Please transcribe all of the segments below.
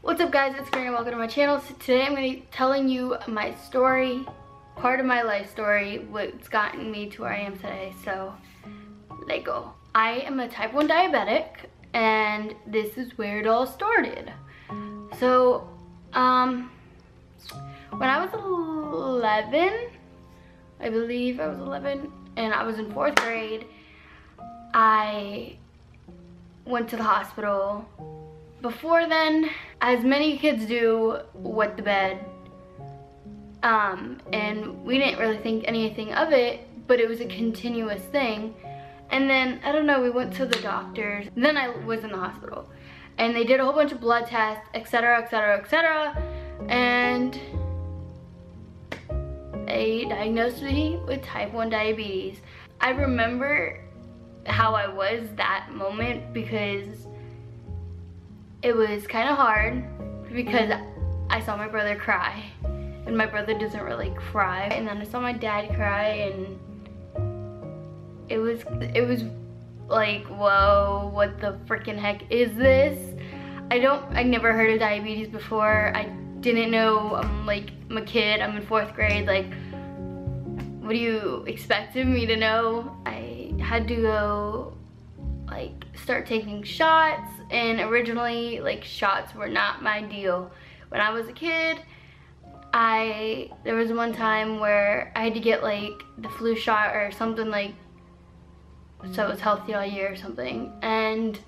What's up guys, it's Karrina, welcome to my channel. So today I'm going to be telling you my story, part of my life story, what's gotten me to where I am today, so let's go. I am a type 1 diabetic and this is where it all started. So, when I was 11, I believe I was 11, and I was in 4th grade, I went to the hospital. Before then, as many kids do, wet the bed, and we didn't really think anything of it, but it was a continuous thing. And then, I don't know, we went to the doctors, then I was in the hospital, and they did a whole bunch of blood tests, etc, etc, etc, and they diagnosed me with type 1 diabetes. I remember how I was that moment because it was kind of hard, because I saw my brother cry, and my brother doesn't really cry, and then I saw my dad cry, and it was like, whoa, what the freaking heck is this? I never heard of diabetes before. I didn't know. I'm a kid, I'm in 4th grade, like, what do you expected me to know? I had to go start taking shots, and originally shots were not my deal. When I was a kid, there was one time where I had to get the flu shot or something, so it was healthy all year or something, and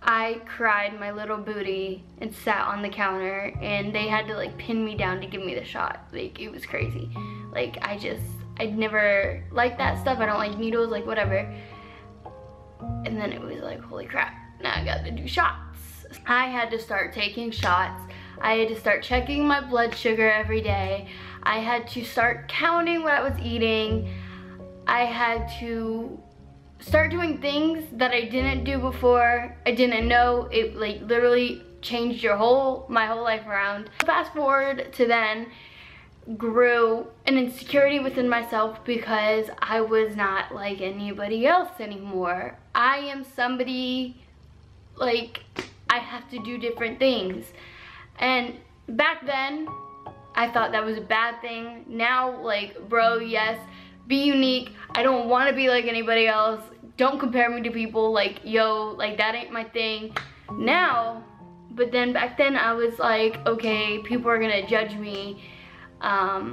I cried my little booty and sat on the counter, and they had to pin me down to give me the shot. It was crazy. I'd never liked that stuff. I don't like needles, whatever. And then it was holy crap, now I got to do shots. I had to start taking shots. I had to start checking my blood sugar every day. I had to start counting what I was eating. I had to start doing things that I didn't do before. I didn't know. It literally changed my whole life around. Fast forward to then, grew an insecurity within myself because I was not like anybody else anymore. I am somebody, I have to do different things. And back then, I thought that was a bad thing. Now, bro, yes, be unique. I don't want to be like anybody else. Don't compare me to people, yo, that ain't my thing. Now, but then back then I was okay, people are gonna judge me. I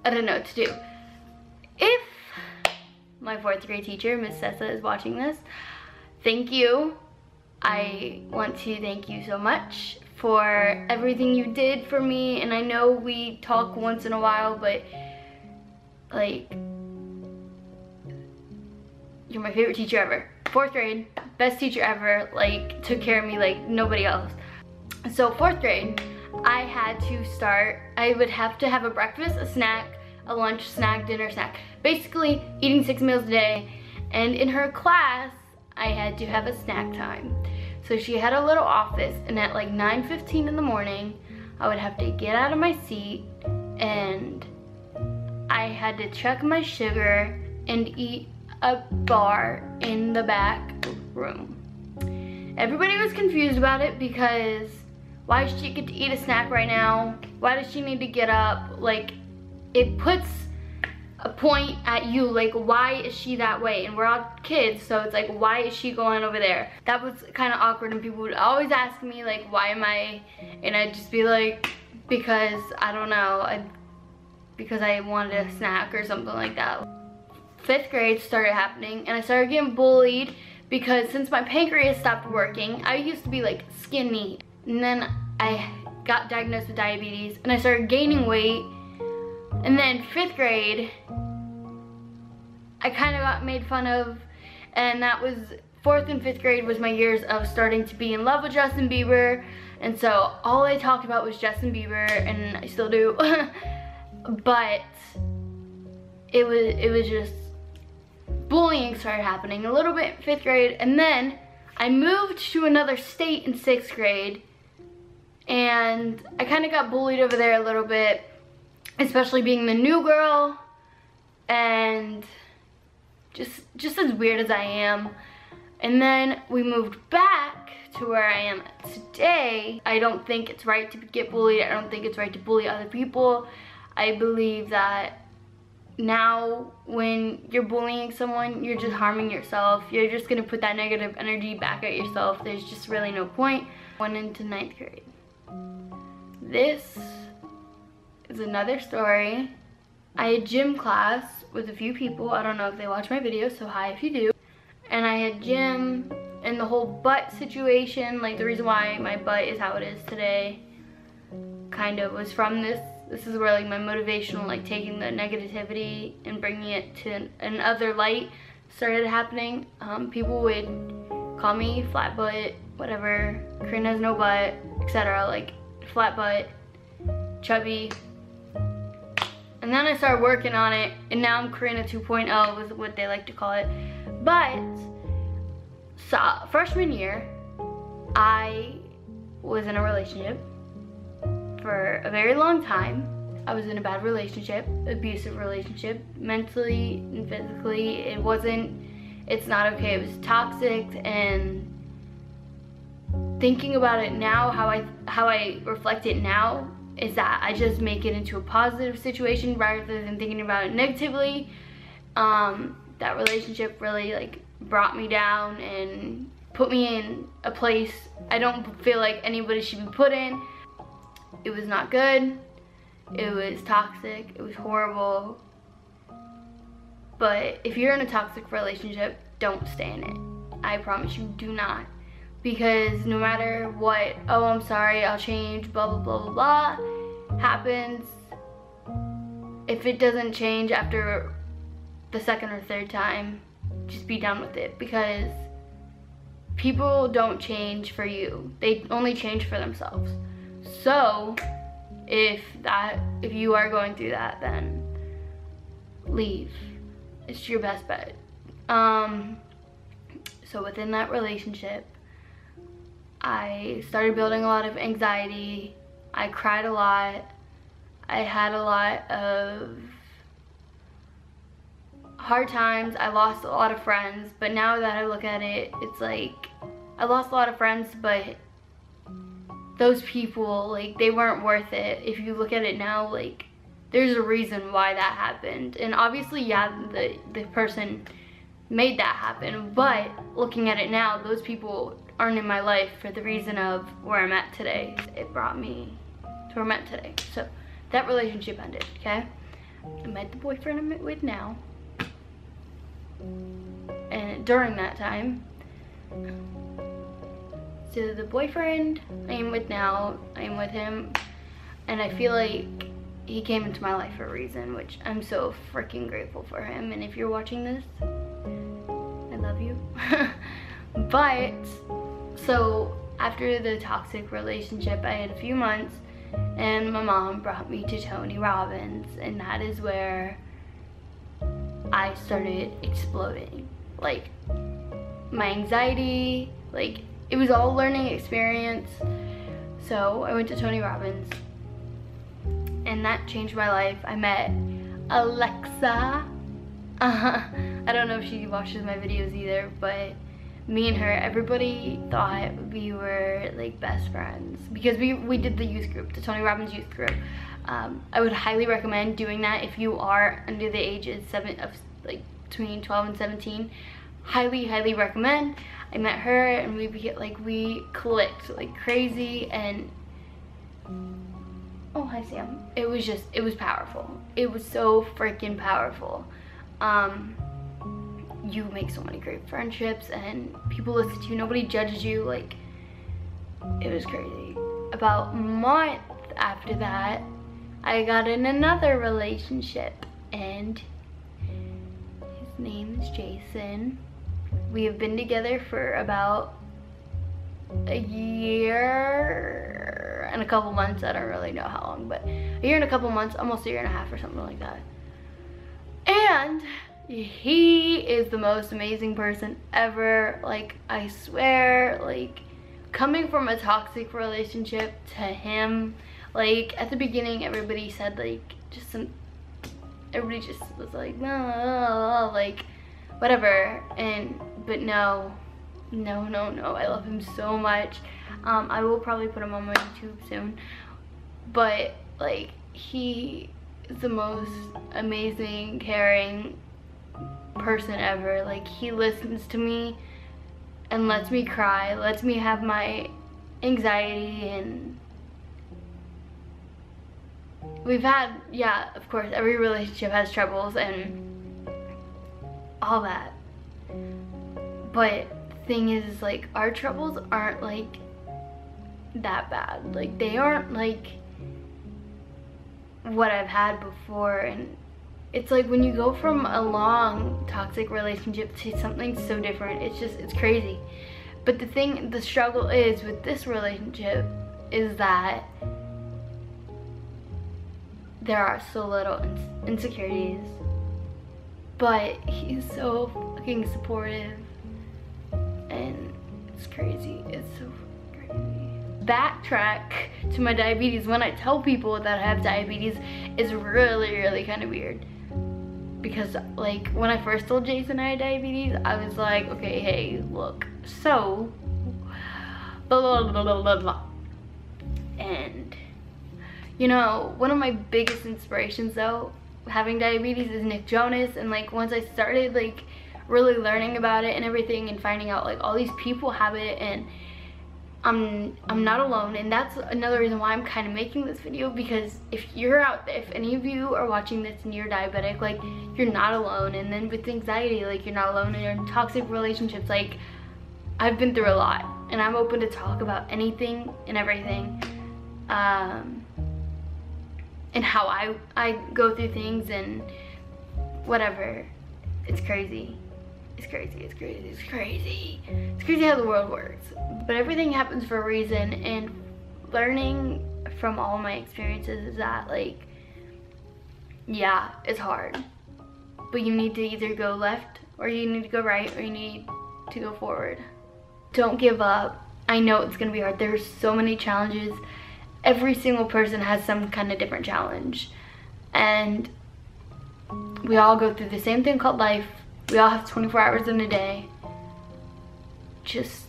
don't know what to do. If my 4th grade teacher, Miss Sessa, is watching this, thank you. I want to thank you so much for everything you did for me, and I know we talk once in a while, but you're my favorite teacher ever. 4th grade, best teacher ever, took care of me like nobody else. So 4th grade, I had to start, I would have to have a breakfast, a snack, a lunch, snack, dinner, snack. Basically, eating 6 meals a day. And in her class, I had to have a snack time. So she had a little office, and at 9:15 in the morning, I would have to get out of my seat, and I had to check my sugar and eat a bar in the back room. Everybody was confused about it because why does she get to eat a snack right now? Why does she need to get up? It puts a point at you, why is she that way? And we're all kids, so it's why is she going over there? That was kind of awkward, and people would always ask me, why am I? And I'd just be because I don't know, because I wanted a snack or something like that. 5th grade started happening, and I started getting bullied because since my pancreas stopped working, I used to be skinny. And then I got diagnosed with diabetes, and I started gaining weight. And then 5th grade, I kind of got made fun of, and that was 4th and 5th grade was my years of starting to be in love with Justin Bieber. And so all I talked about was Justin Bieber, and I still do. But it was just, bullying started happening a little bit in 5th grade, and then I moved to another state in 6th grade, and I kind of got bullied over there a little bit, especially being the new girl, and just as weird as I am. And then we moved back to where I am today, I don't think it's right to get bullied. I don't think it's right to bully other people. I believe that now when you're bullying someone, you're just harming yourself. You're just gonna put that negative energy back at yourself. There's just really no point. Went into 9th grade. This is another story. I had gym class with a few people. I don't know if they watch my videos, so hi if you do. And I had gym, and the whole butt situation, like the reason why my butt is how it is today, kind of was from this. This is where like my motivational, like taking the negativity and bringing it to another light started happening. People would call me flat butt, whatever, Karrina has no butt, etc. Like flat butt, chubby. And then I started working on it, and now I'm Karrina 2.0 is what they like to call it. But so freshman year, I was in a relationship for a very long time. I was in a bad relationship, abusive relationship, mentally and physically. It's not okay, it was toxic. And thinking about it now, how I reflect it now, is that I just make it into a positive situation rather than thinking about it negatively. That relationship really like brought me down and put me in a place I don't feel like anybody should be put in. It was not good. It was toxic. It was horrible. But if you're in a toxic relationship, don't stay in it. I promise you, do not. Because no matter what, oh, I'm sorry, I'll change, blah, blah, blah, blah, blah, happens, if it doesn't change after the second or third time, just be done with it. Because people don't change for you. They only change for themselves. So, if you are going through that, then leave. It's your best bet. So within that relationship, I started building a lot of anxiety. I cried a lot. I had a lot of hard times. I lost a lot of friends, but now that I look at it, it's like I lost a lot of friends, but those people, like, they weren't worth it. If you look at it now, like, there's a reason why that happened. And obviously, yeah, the person made that happen, but looking at it now, those people aren't in my life for the reason of where I'm at today. It brought me to where I'm at today. So that relationship ended, okay? I met the boyfriend I'm with now. And during that time, so the boyfriend I am with now, I am with him, and I feel like he came into my life for a reason, which I'm so freaking grateful for him. And if you're watching this, I love you. But so after the toxic relationship, I had a few months, and my mom brought me to Tony Robbins, and that is where I started exploding. Like, my anxiety, like, it was all a learning experience. So I went to Tony Robbins, and that changed my life. I met Alexa. I don't know if she watches my videos either, but me and her, everybody thought we were like best friends because we did the youth group, the Tony Robbins youth group. I would highly recommend doing that if you are under the age of between 12 and 17. Highly recommend. I met her, and we clicked like crazy. And oh, hi Sam. It was powerful. It was so freaking powerful. You make so many great friendships, and people listen to you. Nobody judges you. Like, it was crazy. About a month after that, I got in another relationship, and his name is Jason. We have been together for about a year and a couple months. I don't really know how long, but a year and a couple months, almost a year and a half or something like that. And he is the most amazing person ever. Like, I swear, like, coming from a toxic relationship to him, like, at the beginning, everybody said, like, everybody just was like, no, like, whatever. But no, No, I love him so much. I will probably put him on my YouTube soon, but like, he is the most amazing, caring person ever. Like, he listens to me and lets me cry, lets me have my anxiety, and we've had, yeah, of course, every relationship has troubles and all that, but the thing is, like, our troubles aren't like that bad. Like, they aren't like what I've had before. And it's like, when you go from a long toxic relationship to something so different, it's crazy. But the struggle is with this relationship is that there are so little insecurities, but he's so fucking supportive, and it's crazy. It's so crazy. Backtrack to my diabetes. When I tell people that I have diabetes, it's really kind of weird, because like, when I first told Jason I had diabetes, I was like, okay, hey, look, so blah blah blah blah blah. And you know, one of my biggest inspirations though, having diabetes, is Nick Jonas. And like, once I started like really learning about it and everything, and finding out like all these people have it, and I'm not alone. And that's another reason why I'm kind of making this video, because if you're out there, if any of you are watching this and you're diabetic, like, you're not alone. And then with anxiety, like, you're not alone. And in toxic relationships, like, I've been through a lot, and I'm open to talk about anything and everything, and how I go through things and whatever. It's crazy. It's crazy, it's crazy, it's crazy. It's crazy how the world works. But everything happens for a reason, and learning from all my experiences is that, like, yeah, it's hard, but you need to either go left, or you need to go right, or you need to go forward. Don't give up. I know it's gonna be hard. There's so many challenges. Every single person has some kind of different challenge, and we all go through the same thing called life. We all have 24 hours in a day. Just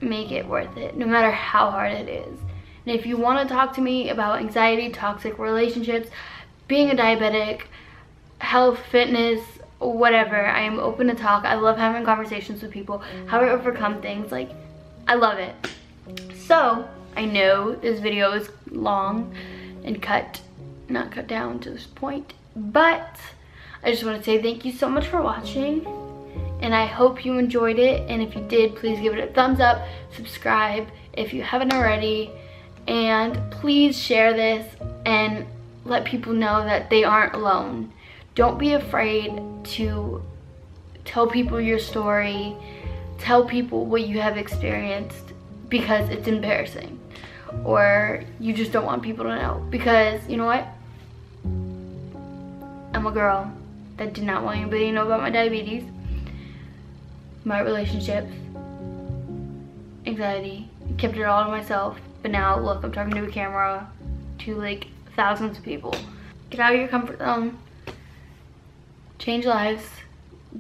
make it worth it, no matter how hard it is. And if you want to talk to me about anxiety, toxic relationships, being a diabetic, health, fitness, whatever, I am open to talk. I love having conversations with people, how I overcome things. Like, I love it. So I know this video is long and not cut down to this point, but I just want to say thank you so much for watching, and I hope you enjoyed it. And if you did, please give it a thumbs up, subscribe if you haven't already, and please share this and let people know that they aren't alone. Don't be afraid to tell people your story, tell people what you have experienced, because it's embarrassing, or you just don't want people to know. Because you know what? I'm a girl that did not want anybody to know about my diabetes, my relationships, anxiety. I kept it all to myself. But now look, I'm talking to a camera to like thousands of people. Get out of your comfort zone, change lives,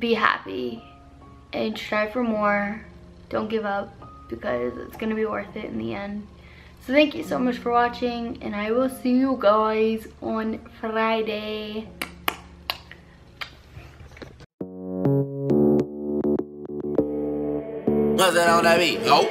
be happy, and strive for more. Don't give up, because it's gonna be worth it in the end. So thank you so much for watching, and I will see you guys on Friday. What's that on that beat? Go.